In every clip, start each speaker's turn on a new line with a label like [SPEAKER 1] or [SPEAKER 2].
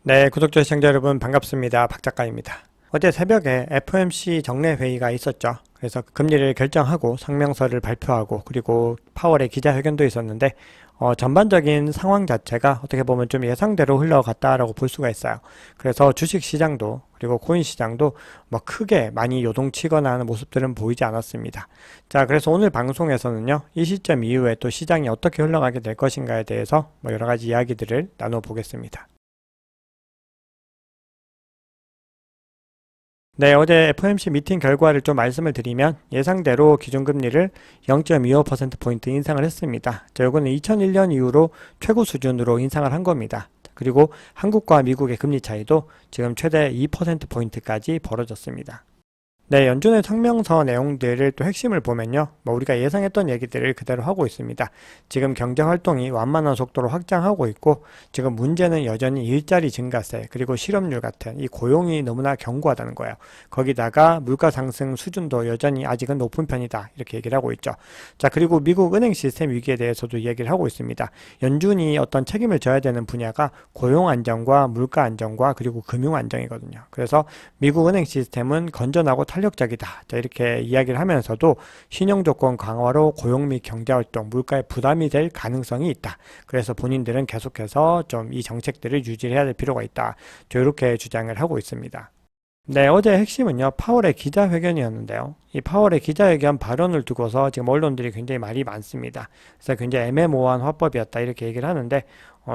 [SPEAKER 1] 네, 구독자 시청자 여러분 반갑습니다. 박 작가입니다. 어제 새벽에 FOMC 정례 회의가 있었죠. 그래서 금리를 결정하고 성명서를 발표하고 그리고 파월의 기자회견도 있었는데 전반적인 상황 자체가 어떻게 보면 좀 예상대로 흘러갔다라고 볼 수가 있어요. 그래서 주식 시장도 그리고 코인 시장도 뭐 크게 많이 요동치거나 하는 모습들은 보이지 않았습니다. 자, 그래서 오늘 방송에서는요, 이 시점 이후에 또 시장이 어떻게 흘러가게 될 것인가에 대해서 뭐 여러 가지 이야기들을 나눠보겠습니다. 네, 어제 FOMC 미팅 결과를 좀 말씀을 드리면 예상대로 기준금리를 0.25%포인트 인상을 했습니다. 자, 요거는 2001년 이후로 최고 수준으로 인상을 한 겁니다. 그리고 한국과 미국의 금리 차이도 지금 최대 2%포인트까지 벌어졌습니다. 네, 연준의 성명서 내용들을 또 핵심을 보면요. 뭐 우리가 예상했던 얘기들을 그대로 하고 있습니다. 지금 경제 활동이 완만한 속도로 확장하고 있고 지금 문제는 여전히 일자리 증가세 그리고 실업률 같은 이 고용이 너무나 견고하다는 거예요. 거기다가 물가 상승 수준도 여전히 아직은 높은 편이다. 이렇게 얘기를 하고 있죠. 자, 그리고 미국 은행 시스템 위기에 대해서도 얘기를 하고 있습니다. 연준이 어떤 책임을 져야 되는 분야가 고용 안정과 물가 안정과 그리고 금융 안정이거든요. 그래서 미국 은행 시스템은 건전하고 탄력적이다. 자, 이렇게 이야기를 하면서도 신용조건 강화로 고용 및 경제활동, 물가에 부담이 될 가능성이 있다. 그래서 본인들은 계속해서 좀 이 정책들을 유지해야 될 필요가 있다. 이렇게 주장을 하고 있습니다. 네, 어제 핵심은요, 파월의 기자회견이었는데요. 이 파월의 기자회견 발언을 두고서 지금 언론들이 굉장히 말이 많습니다. 그래서 굉장히 애매모호한 화법이었다, 이렇게 얘기를 하는데,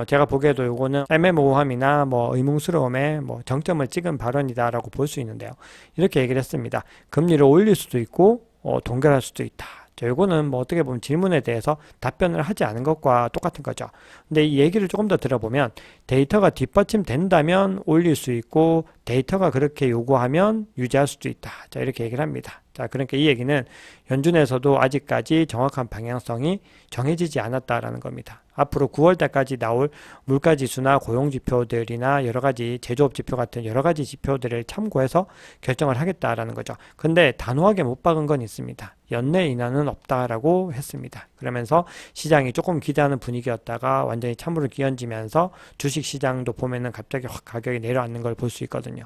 [SPEAKER 1] 제가 보기에도 요거는 애매모호함이나 뭐 의문스러움에 뭐 정점을 찍은 발언이다라고 볼 수 있는데요. 이렇게 얘기를 했습니다. 금리를 올릴 수도 있고, 동결할 수도 있다. 요거는 뭐 어떻게 보면 질문에 대해서 답변을 하지 않은 것과 똑같은 거죠. 근데 이 얘기를 조금 더 들어보면 데이터가 뒷받침된다면 올릴 수 있고 데이터가 그렇게 요구하면 유지할 수도 있다. 자, 이렇게 얘기를 합니다. 자, 그러니까 이 얘기는 연준에서도 아직까지 정확한 방향성이 정해지지 않았다라는 겁니다. 앞으로 9월 달까지 나올 물가 지수나 고용 지표들이나 여러 가지 제조업 지표 같은 여러 가지 지표들을 참고해서 결정을 하겠다라는 거죠. 근데 단호하게 못 박은 건 있습니다. 연내 인하는 없다라고 했습니다. 그러면서 시장이 조금 기대하는 분위기였다가 완전히 찬물을 끼얹으면서 주식 시장도 보면은 갑자기 확 가격이 내려앉는 걸 볼 수 있거든요.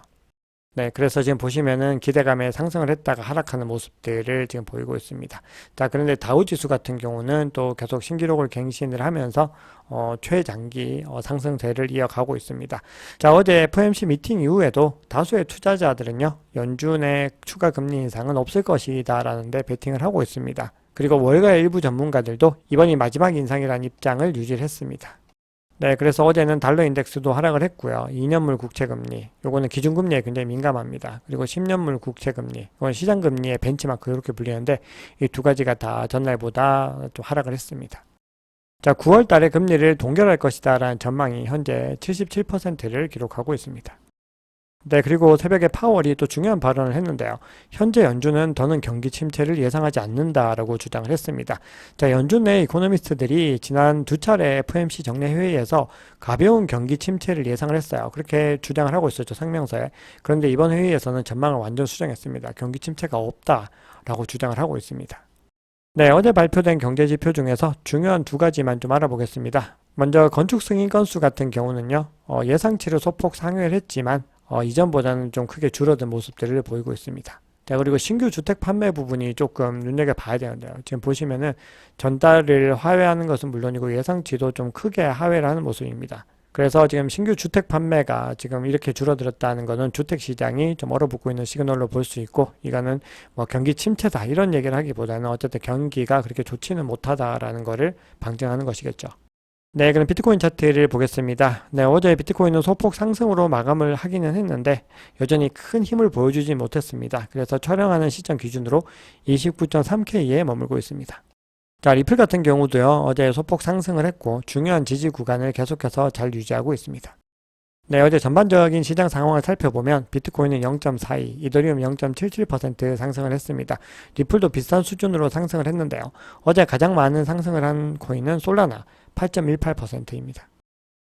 [SPEAKER 1] 네, 그래서 지금 보시면은 기대감에 상승을 했다가 하락하는 모습들을 지금 보이고 있습니다. 자, 그런데 다우지수 같은 경우는 또 계속 신기록을 갱신을 하면서 최장기 상승세를 이어가고 있습니다. 자, 어제 FOMC 미팅 이후에도 다수의 투자자들은요, 연준의 추가 금리 인상은 없을 것이다라는데 베팅을 하고 있습니다. 그리고 월가의 일부 전문가들도 이번이 마지막 인상이라는 입장을 유지했습니다. 네, 그래서 어제는 달러 인덱스도 하락을 했고요. 2년물 국채금리, 요거는 기준금리에 굉장히 민감합니다. 그리고 10년물 국채금리, 이건 시장금리의 벤치마크 이렇게 불리는데 이 두 가지가 다 전날보다 좀 하락을 했습니다. 자, 9월 달에 금리를 동결할 것이다 라는 전망이 현재 77%를 기록하고 있습니다. 네, 그리고 새벽에 파월이 또 중요한 발언을 했는데요. 현재 연준은 더는 경기 침체를 예상하지 않는다라고 주장을 했습니다. 자, 연준 내 이코노미스트들이 지난 두 차례 FOMC 정례 회의에서 가벼운 경기 침체를 예상을 했어요. 그렇게 주장을 하고 있었죠, 성명서에. 그런데 이번 회의에서는 전망을 완전 수정했습니다. 경기 침체가 없다라고 주장을 하고 있습니다. 네, 어제 발표된 경제 지표 중에서 중요한 두 가지만 좀 알아보겠습니다. 먼저 건축 승인 건수 같은 경우는요, 예상치를 소폭 상회를 했지만 이전보다는 좀 크게 줄어든 모습들을 보이고 있습니다. 자, 그리고 신규 주택 판매 부분이 조금 눈여겨봐야 되는데요. 지금 보시면은 전달을 하회하는 것은 물론이고 예상치도 좀 크게 하회를 하는 모습입니다. 그래서 지금 신규 주택 판매가 지금 이렇게 줄어들었다는 것은 주택 시장이 좀 얼어붙고 있는 시그널로 볼 수 있고, 이거는 뭐 경기 침체다 이런 얘기를 하기보다는 어쨌든 경기가 그렇게 좋지는 못하다라는 것을 방증하는 것이겠죠. 네, 그럼 비트코인 차트를 보겠습니다. 네, 어제 비트코인은 소폭 상승으로 마감을 하기는 했는데 여전히 큰 힘을 보여주지 못했습니다. 그래서 촬영하는 시점 기준으로 29.3K에 머물고 있습니다. 자, 리플 같은 경우도요, 어제 소폭 상승을 했고 중요한 지지 구간을 계속해서 잘 유지하고 있습니다. 네, 어제 전반적인 시장 상황을 살펴보면 비트코인은 0.42, 이더리움 0.77% 상승을 했습니다. 리플도 비슷한 수준으로 상승을 했는데요. 어제 가장 많은 상승을 한 코인은 솔라나 8.18%입니다.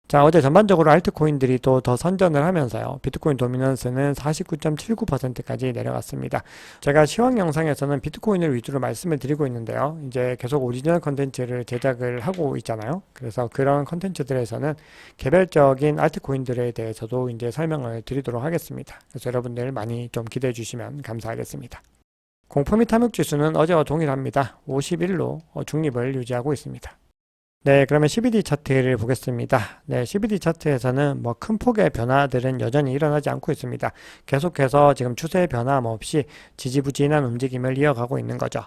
[SPEAKER 1] 자, 어제 전반적으로 알트코인들이 또 더 선전을 하면서요. 비트코인 도미넌스는 49.79%까지 내려갔습니다. 제가 시황 영상에서는 비트코인을 위주로 말씀을 드리고 있는데요. 이제 계속 오리지널 컨텐츠를 제작을 하고 있잖아요. 그래서 그런 컨텐츠들에서는 개별적인 알트코인들에 대해서도 이제 설명을 드리도록 하겠습니다. 그래서 여러분들 많이 좀 기대해 주시면 감사하겠습니다. 공포 및 탐욕 지수는 어제와 동일합니다. 51로 중립을 유지하고 있습니다. 네, 그러면 CBD 차트를 보겠습니다. 네, CBD 차트에서는 뭐 큰 폭의 변화들은 여전히 일어나지 않고 있습니다. 계속해서 지금 추세 변함 없이 지지부진한 움직임을 이어가고 있는 거죠.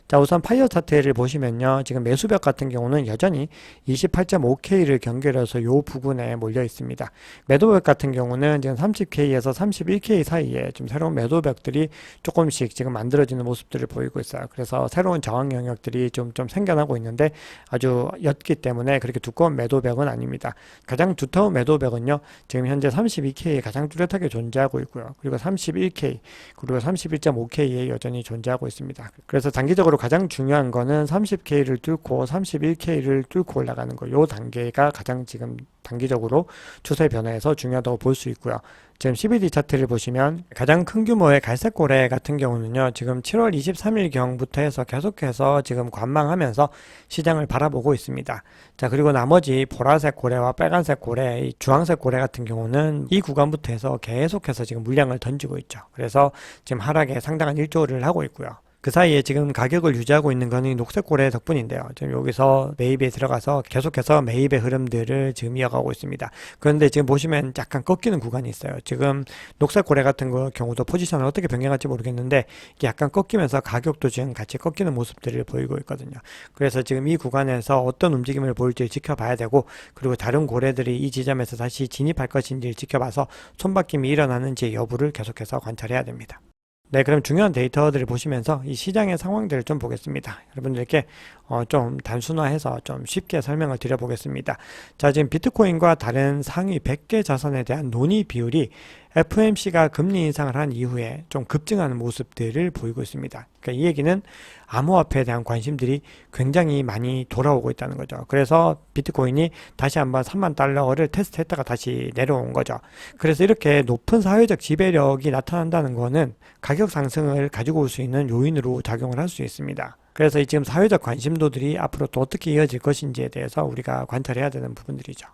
[SPEAKER 1] 자, 우선 파이어 차트를 보시면요. 지금 매수벽 같은 경우는 여전히 28.5K를 경계로서 요 부근에 몰려 있습니다. 매도벽 같은 경우는 지금 30K에서 31K 사이에 좀 새로운 매도벽들이 조금씩 지금 만들어지는 모습들을 보이고 있어요. 그래서 새로운 저항 영역들이 좀 생겨나고 있는데 아주 옅기 때문에 그렇게 두꺼운 매도벽은 아닙니다. 가장 두터운 매도벽은요. 지금 현재 32K에 가장 뚜렷하게 존재하고 있고요. 그리고 31K, 그리고 31.5K에 여전히 존재하고 있습니다. 그래서 단기적으로 가장 중요한 거는 30K를 뚫고 31K를 뚫고 올라가는 거. 요 단계가 가장 지금 단기적으로 추세 변화에서 중요하다고 볼 수 있고요. 지금 CBD 차트를 보시면 가장 큰 규모의 갈색 고래 같은 경우는요. 지금 7월 23일 경부터 해서 계속해서 지금 관망하면서 시장을 바라보고 있습니다. 자, 그리고 나머지 보라색 고래와 빨간색 고래, 주황색 고래 같은 경우는 이 구간부터 해서 계속해서 지금 물량을 던지고 있죠. 그래서 지금 하락에 상당한 일조를 하고 있고요. 그 사이에 지금 가격을 유지하고 있는 거는 녹색 고래 덕분인데요. 지금 여기서 매입에 들어가서 계속해서 매입의 흐름들을 지금 이어가고 있습니다. 그런데 지금 보시면 약간 꺾이는 구간이 있어요. 지금 녹색 고래 같은 경우도 포지션을 어떻게 변경할지 모르겠는데 이게 약간 꺾이면서 가격도 지금 같이 꺾이는 모습들을 보이고 있거든요. 그래서 지금 이 구간에서 어떤 움직임을 보일지 지켜봐야 되고, 그리고 다른 고래들이 이 지점에서 다시 진입할 것인지를 지켜봐서 손바뀜이 일어나는지 여부를 계속해서 관찰해야 됩니다. 네, 그럼 중요한 데이터들을 보시면서 이 시장의 상황들을 좀 보겠습니다. 여러분들께 좀 단순화해서 좀 쉽게 설명을 드려보겠습니다. 자, 지금 비트코인과 다른 상위 100개 자산에 대한 논의 비율이 FOMC가 금리 인상을 한 이후에 좀 급증하는 모습들을 보이고 있습니다. 그러니까 이 얘기는 암호화폐에 대한 관심들이 굉장히 많이 돌아오고 있다는 거죠. 그래서 비트코인이 다시 한번 3만 달러를 테스트했다가 다시 내려온 거죠. 그래서 이렇게 높은 사회적 지배력이 나타난다는 거는 가격 상승을 가지고 올 수 있는 요인으로 작용을 할 수 있습니다. 그래서 지금 사회적 관심도들이 앞으로 또 어떻게 이어질 것인지에 대해서 우리가 관찰해야 되는 부분들이죠.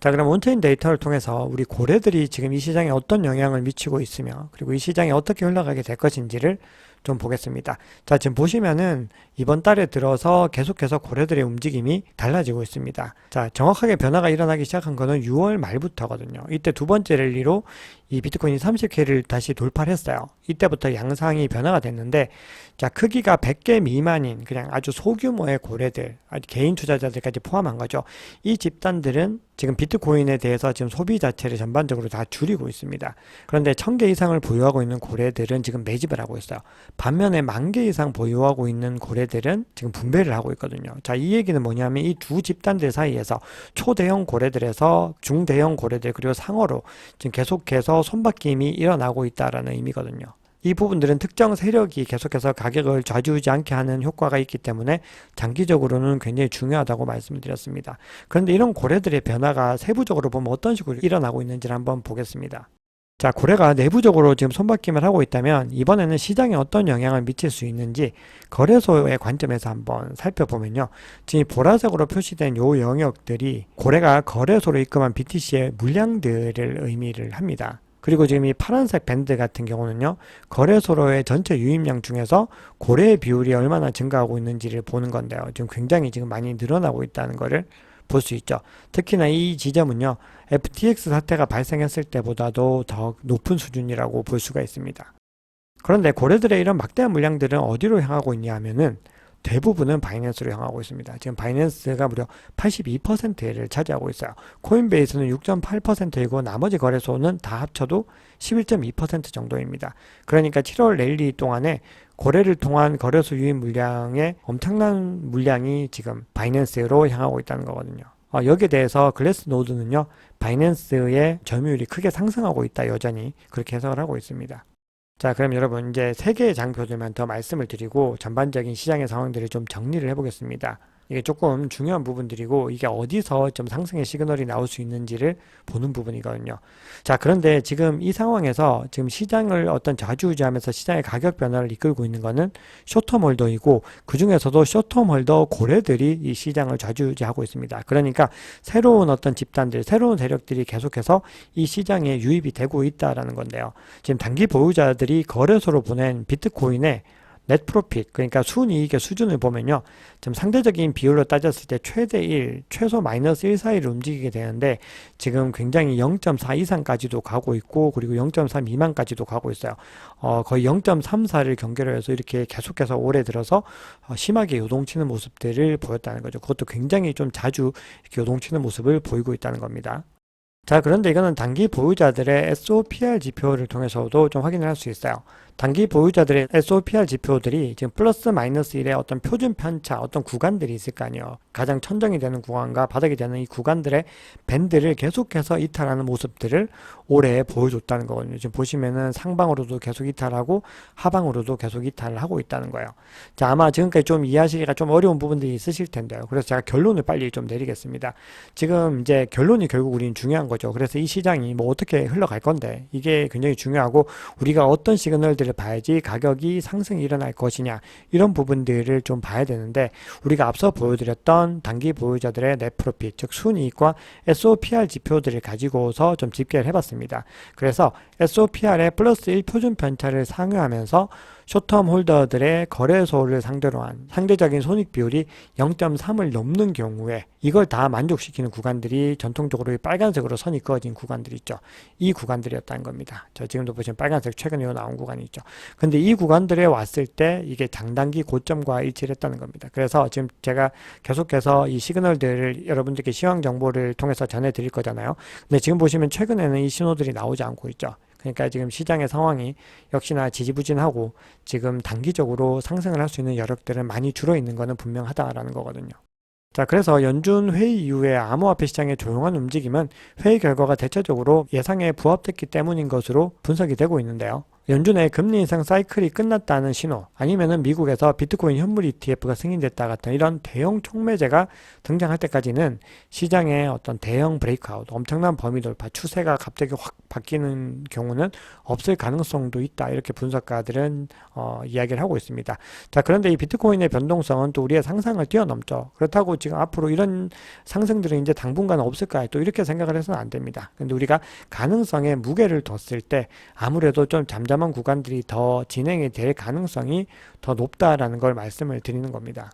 [SPEAKER 1] 자, 그럼 온체인 데이터를 통해서 우리 고래들이 지금 이 시장에 어떤 영향을 미치고 있으며, 그리고 이 시장에 어떻게 흘러가게 될 것인지를 좀 보겠습니다. 자, 지금 보시면은 이번 달에 들어서 계속해서 고래들의 움직임이 달라지고 있습니다. 자, 정확하게 변화가 일어나기 시작한 거는 6월 말부터거든요. 이때 두 번째 랠리로 이 비트코인이 30K를 다시 돌파를 했어요. 이때부터 양상이 변화가 됐는데, 자, 크기가 100개 미만인 그냥 아주 소규모의 고래들, 개인 투자자들까지 포함한 거죠. 이 집단들은 지금 비트코인에 대해서 지금 소비 자체를 전반적으로 다 줄이고 있습니다. 그런데 1000개 이상을 보유하고 있는 고래들은 지금 매집을 하고 있어요. 반면에 10,000개 이상 보유하고 있는 고래들은 지금 분배를 하고 있거든요. 자, 이 얘기는 뭐냐면 이 두 집단들 사이에서 초대형 고래들에서 중대형 고래들, 그리고 상어로 지금 계속해서 손바뀜이 일어나고 있다라는 의미거든요. 이 부분들은 특정 세력이 계속해서 가격을 좌지우지 않게 하는 효과가 있기 때문에 장기적으로는 굉장히 중요하다고 말씀드렸습니다. 그런데 이런 고래들의 변화가 세부적으로 보면 어떤 식으로 일어나고 있는지를 한번 보겠습니다. 자, 고래가 내부적으로 지금 손바뀜을 하고 있다면 이번에는 시장에 어떤 영향을 미칠 수 있는지 거래소의 관점에서 한번 살펴보면요. 지금 보라색으로 표시된 요 영역들이 고래가 거래소로 입금한 BTC의 물량들을 의미를 합니다. 그리고 지금 이 파란색 밴드 같은 경우는요, 거래소로의 전체 유입량 중에서 고래의 비율이 얼마나 증가하고 있는지를 보는 건데요. 지금 굉장히 지금 많이 늘어나고 있다는 것을 볼 수 있죠. 특히나 이 지점은요, FTX 사태가 발생했을 때보다도 더 높은 수준이라고 볼 수가 있습니다. 그런데 고래들의 이런 막대한 물량들은 어디로 향하고 있냐 하면은 대부분은 바이낸스로 향하고 있습니다. 지금 바이낸스가 무려 82%를 차지하고 있어요. 코인베이스는 6.8%이고 나머지 거래소는 다 합쳐도 11.2% 정도입니다. 그러니까 7월 랠리 동안에 고래를 통한 거래소 유입 물량의 엄청난 물량이 지금 바이낸스로 향하고 있다는 거거든요. 여기에 대해서 글래스노드는요, 바이낸스의 점유율이 크게 상승하고 있다, 여전히 그렇게 해석을 하고 있습니다. 자, 그럼 여러분 이제 세 개의 장표들만 더 말씀을 드리고 전반적인 시장의 상황들을 좀 정리를 해보겠습니다. 이게 조금 중요한 부분들이고 이게 어디서 좀 상승의 시그널이 나올 수 있는지를 보는 부분이거든요. 자, 그런데 지금 이 상황에서 지금 시장을 어떤 좌지우지하면서 시장의 가격 변화를 이끌고 있는 거는 숏텀 홀더이고 그 중에서도 숏텀 홀더 고래들이 이 시장을 좌지우지하고 있습니다. 그러니까 새로운 어떤 집단들, 새로운 세력들이 계속해서 이 시장에 유입이 되고 있다라는 건데요. 지금 단기 보유자들이 거래소로 보낸 비트코인의 넷 프로핏, 그러니까 순이익의 수준을 보면요. 좀 상대적인 비율로 따졌을 때 최대 1, 최소 마이너스 1 사이를 움직이게 되는데 지금 굉장히 0.4 이상까지도 가고 있고 그리고 0.3 미만까지도 가고 있어요. 거의 0.34를 경계로 해서 이렇게 계속해서 올해 들어서 심하게 요동치는 모습들을 보였다는 거죠. 그것도 굉장히 좀 자주 이렇게 요동치는 모습을 보이고 있다는 겁니다. 자, 그런데 이거는 단기 보유자들의 SOPR 지표를 통해서도 좀 확인을 할 수 있어요. 단기 보유자들의 SOPR 지표들이 지금 플러스 마이너스 1의 어떤 표준 편차, 어떤 구간들이 있을 거 아니에요. 가장 천정이 되는 구간과 바닥이 되는 이 구간들의 밴드를 계속해서 이탈하는 모습들을 올해 보여줬다는 거거든요. 지금 보시면은 상방으로도 계속 이탈하고 하방으로도 계속 이탈을 하고 있다는 거예요. 자, 아마 지금까지 좀 이해하시기가 좀 어려운 부분들이 있으실 텐데요. 그래서 제가 결론을 빨리 좀 내리겠습니다. 지금 이제 결론이 결국 우리는 중요한 거죠. 그래서 이 시장이 뭐 어떻게 흘러갈 건데 이게 굉장히 중요하고 우리가 어떤 시그널들을 봐야지 가격이 상승이 일어날 것이냐 이런 부분들을 좀 봐야 되는데 우리가 앞서 보여드렸던 단기 보유자들의 넷 프로핏 즉 순이익과 SOPR 지표들을 가지고서 좀 집계를 해봤습니다. 그래서 SOPR의 플러스 1 표준 편차를 상회하면서 숏텀 홀더들의 거래소를 상대로 한 상대적인 손익 비율이 0.3을 넘는 경우에 이걸 다 만족시키는 구간들이 전통적으로 빨간색으로 선이 그어진 구간들이 있죠. 이 구간들이었다는 겁니다. 저 지금도 보시면 빨간색 최근에 나온 구간이 있죠. 근데 이 구간들에 왔을 때 이게 장단기 고점과 일치를 했다는 겁니다. 그래서 지금 제가 계속해서 이 시그널들을 여러분들께 시황 정보를 통해서 전해드릴 거잖아요. 근데 지금 보시면 최근에는 이 신호들이 나오지 않고 있죠. 그러니까 지금 시장의 상황이 역시나 지지부진하고 지금 단기적으로 상승을 할 수 있는 여력들은 많이 줄어 있는 것은 분명하다라는 거거든요. 자, 그래서 연준 회의 이후에 암호화폐 시장의 조용한 움직임은 회의 결과가 대체적으로 예상에 부합됐기 때문인 것으로 분석이 되고 있는데요. 연준의 금리 인상 사이클이 끝났다는 신호 아니면은 미국에서 비트코인 현물 ETF가 승인됐다 같은 이런 대형 촉매제가 등장할 때까지는 시장의 어떤 대형 브레이크아웃 엄청난 범위 돌파 추세가 갑자기 확 바뀌는 경우는 없을 가능성도 있다 이렇게 분석가들은 이야기를 하고 있습니다. 자, 그런데 이 비트코인의 변동성은 또 우리의 상상을 뛰어넘죠. 그렇다고 지금 앞으로 이런 상승들은 이제 당분간 없을까 또 이렇게 생각을 해서는 안 됩니다. 근데 우리가 가능성에 무게를 뒀을 때 아무래도 좀 잠잠한 구간들이 더 진행이 될 가능성이 더 높다라는 걸 말씀을 드리는 겁니다.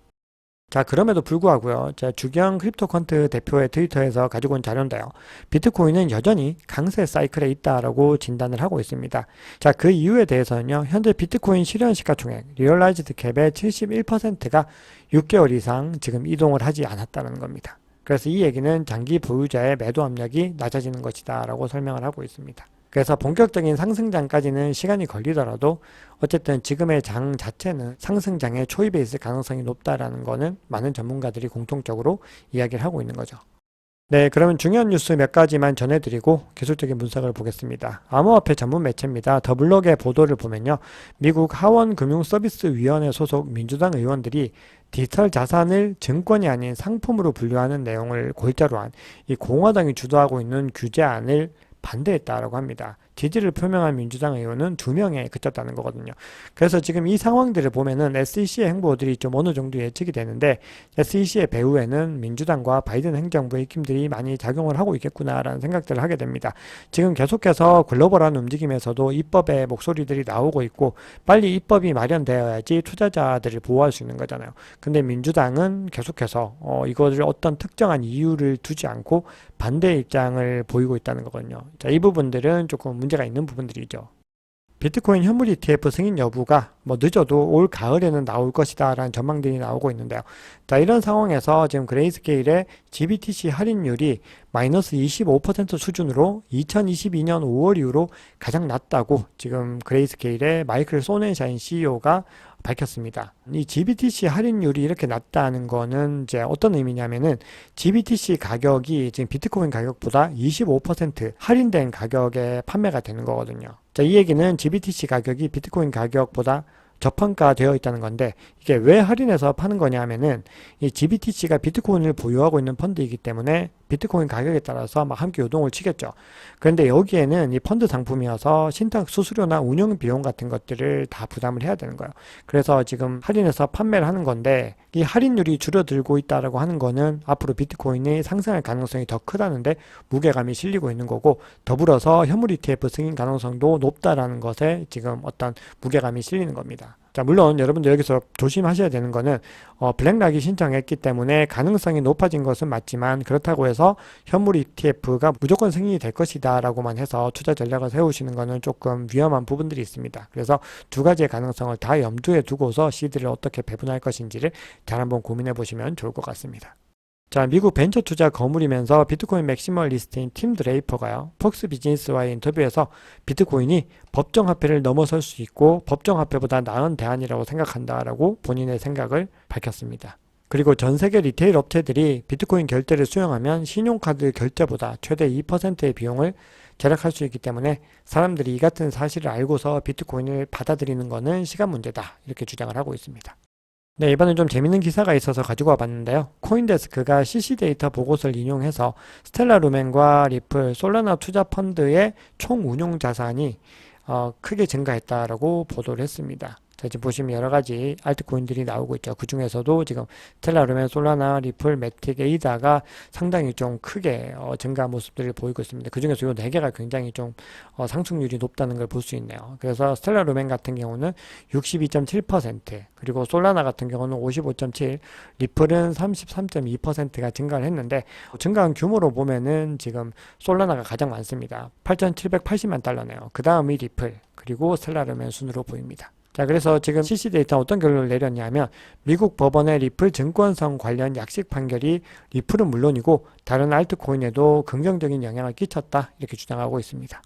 [SPEAKER 1] 자, 그럼에도 불구하고요. 자, 주경 크립토컨트 대표의 트위터에서 가지고 온 자료인데요. 비트코인은 여전히 강세 사이클에 있다라고 진단을 하고 있습니다. 자, 그 이유에 대해서는요. 현재 비트코인 실현 시가총액 리얼라이즈드 캡의 71%가 6개월 이상 지금 이동을 하지 않았다는 겁니다. 그래서 이 얘기는 장기 보유자의 매도 압력이 낮아지는 것이다 라고 설명을 하고 있습니다. 그래서 본격적인 상승장까지는 시간이 걸리더라도 어쨌든 지금의 장 자체는 상승장의 초입에 있을 가능성이 높다라는 거는 많은 전문가들이 공통적으로 이야기를 하고 있는 거죠. 네, 그러면 중요한 뉴스 몇 가지만 전해드리고 기술적인 분석을 보겠습니다. 암호화폐 전문 매체입니다. 더블록의 보도를 보면요. 미국 하원금융서비스위원회 소속 민주당 의원들이 디지털 자산을 증권이 아닌 상품으로 분류하는 내용을 골자로 한 이 공화당이 주도하고 있는 규제안을 반대했다라고 합니다. 지지를 표명한 민주당 의원은 2명에 그쳤다는 거거든요. 그래서 지금 이 상황들을 보면은 SEC의 행보들이 좀 어느 정도 예측이 되는데 SEC의 배후에는 민주당과 바이든 행정부의 힘들이 많이 작용을 하고 있겠구나라는 생각들을 하게 됩니다. 지금 계속해서 글로벌한 움직임에서도 입법의 목소리들이 나오고 있고 빨리 입법이 마련되어야지 투자자들을 보호할 수 있는 거잖아요. 근데 민주당은 계속해서 이거를 어떤 특정한 이유를 두지 않고 반대 입장을 보이고 있다는 거거든요. 자, 이 부분들은 조금 문제가 있는 부분들이죠. 비트코인 현물 ETF 승인 여부가 뭐 늦어도 올 가을에는 나올 것이다 라는 전망들이 나오고 있는데요. 자, 이런 상황에서 지금 그레이스케일의 GBTC 할인율이 마이너스 25% 수준으로 2022년 5월 이후로 가장 낮다고 지금 그레이스케일의 마이클 소넨샤인 CEO가 밝혔습니다. 이 GBTC 할인율이 이렇게 낮다는 거는 이제 어떤 의미냐면은 GBTC 가격이 지금 비트코인 가격보다 25% 할인된 가격에 판매가 되는 거거든요. 자, 이 얘기는 GBTC 가격이 비트코인 가격보다 저평가되어 있다는 건데, 이게 왜 할인해서 파는 거냐 하면은 이 GBTC가 비트코인을 보유하고 있는 펀드이기 때문에 비트코인 가격에 따라서 막 함께 요동을 치겠죠. 그런데 여기에는 이 펀드 상품이어서 신탁 수수료나 운영 비용 같은 것들을 다 부담을 해야 되는 거예요. 그래서 지금 할인해서 판매를 하는 건데, 이 할인율이 줄어들고 있다라고 하는 거는 앞으로 비트코인이 상승할 가능성이 더 크다는데 무게감이 실리고 있는 거고, 더불어서 현물 ETF 승인 가능성도 높다라는 것에 지금 어떤 무게감이 실리는 겁니다. 자, 물론 여러분들 여기서 조심하셔야 되는 거는 블랙락이 신청했기 때문에 가능성이 높아진 것은 맞지만, 그렇다고 해서 현물 ETF가 무조건 승인이 될 것이다 라고만 해서 투자 전략을 세우시는 거는 조금 위험한 부분들이 있습니다. 그래서 두 가지의 가능성을 다 염두에 두고서 시드를 어떻게 배분할 것인지를 잘 한번 고민해 보시면 좋을 것 같습니다. 자, 미국 벤처 투자 거물이면서 비트코인 맥시멀리스트인 팀 드레이퍼가요, 폭스 비즈니스와의 인터뷰에서 비트코인이 법정화폐를 넘어설 수 있고 법정화폐보다 나은 대안이라고 생각한다라고 본인의 생각을 밝혔습니다. 그리고 전 세계 리테일 업체들이 비트코인 결제를 수용하면 신용카드 결제보다 최대 2%의 비용을 절약할 수 있기 때문에 사람들이 이 같은 사실을 알고서 비트코인을 받아들이는 것은 시간 문제다, 이렇게 주장을 하고 있습니다. 네, 이번엔 좀 재밌는 기사가 있어서 가지고 와봤는데요. 코인데스크가 CC 데이터 보고서를 인용해서 스텔라 루멘과 리플, 솔라나 투자 펀드의 총 운용 자산이 크게 증가했다라고 보도를 했습니다. 자, 지금 보시면 여러 가지 알트코인들이 나오고 있죠. 그 중에서도 지금 스텔라 루멘, 솔라나, 리플, 매틱, 에이다가 상당히 좀 크게 증가한 모습들을 보이고 있습니다. 그 중에서 이 4개가 굉장히 좀 상승률이 높다는 걸 볼 수 있네요. 그래서 스텔라 루멘 같은 경우는 62.7%, 그리고 솔라나 같은 경우는 55.7%, 리플은 33.2%가 증가를 했는데, 증가한 규모로 보면은 지금 솔라나가 가장 많습니다. 8,780만 달러네요. 그 다음이 리플, 그리고 스텔라 루멘 순으로 보입니다. 자, 그래서 지금 CC 데이터 어떤 결론을 내렸냐면, 미국 법원의 리플 증권성 관련 약식 판결이 리플은 물론이고 다른 알트코인에도 긍정적인 영향을 끼쳤다, 이렇게 주장하고 있습니다.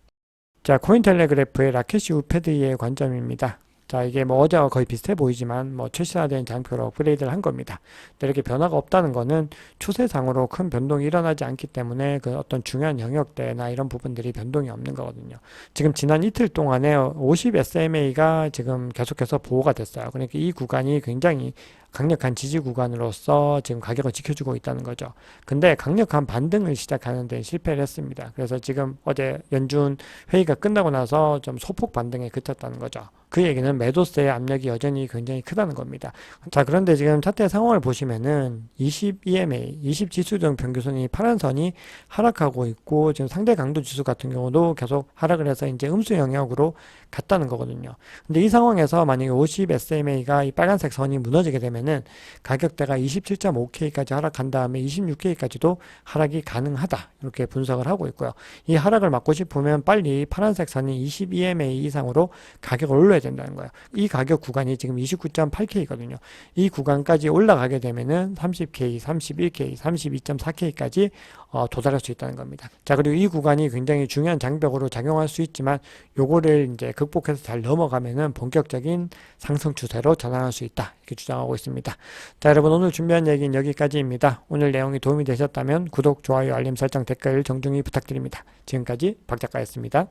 [SPEAKER 1] 자, 코인텔레그래프의 라케시 우페드이의 관점입니다. 자, 이게 뭐 어제와 거의 비슷해 보이지만 최신화된 장표로 업그레이드를 한 겁니다. 근데 이렇게 변화가 없다는 거는 추세상으로 큰 변동이 일어나지 않기 때문에 그 어떤 중요한 영역대나 이런 부분들이 변동이 없는 거거든요. 지금 지난 이틀 동안에 50 SMA가 지금 계속해서 보호가 됐어요. 그러니까 이 구간이 굉장히 강력한 지지 구간으로서 지금 가격을 지켜주고 있다는 거죠. 근데 강력한 반등을 시작하는 데 실패를 했습니다. 그래서 지금 어제 연준 회의가 끝나고 나서 좀 소폭 반등에 그쳤다는 거죠. 그 얘기는 매도세의 압력이 여전히 굉장히 크다는 겁니다. 자, 그런데 지금 차트 상황을 보시면은 20 EMA, 20 지수등 평균선이 파란 선이 하락하고 있고, 지금 상대 강도 지수 같은 경우도 계속 하락을 해서 이제 음수 영역으로 갔다는 거거든요. 근데 이 상황에서 만약에 50 SMA가 이 빨간색 선이 무너지게 되면은 가격대가 27.5K까지 하락한 다음에 26K까지도 하락이 가능하다, 이렇게 분석을 하고 있고요. 이 하락을 막고 싶으면 빨리 파란색 선이 20 EMA 이상으로 가격을 올려야 된다는 거예요. 이 가격 구간이 지금 29.8K거든요. 이 구간까지 올라가게 되면은 30K, 31K, 32.4K까지 도달할 수 있다는 겁니다. 자, 그리고 이 구간이 굉장히 중요한 장벽으로 작용할 수 있지만, 요거를 이제 극복해서 잘 넘어가면은 본격적인 상승 추세로 전환할 수 있다, 이렇게 주장하고 있습니다. 자, 여러분, 오늘 준비한 얘기는 여기까지입니다. 오늘 내용이 도움이 되셨다면 구독, 좋아요, 알림 설정, 댓글 정중히 부탁드립니다. 지금까지 박 작가였습니다.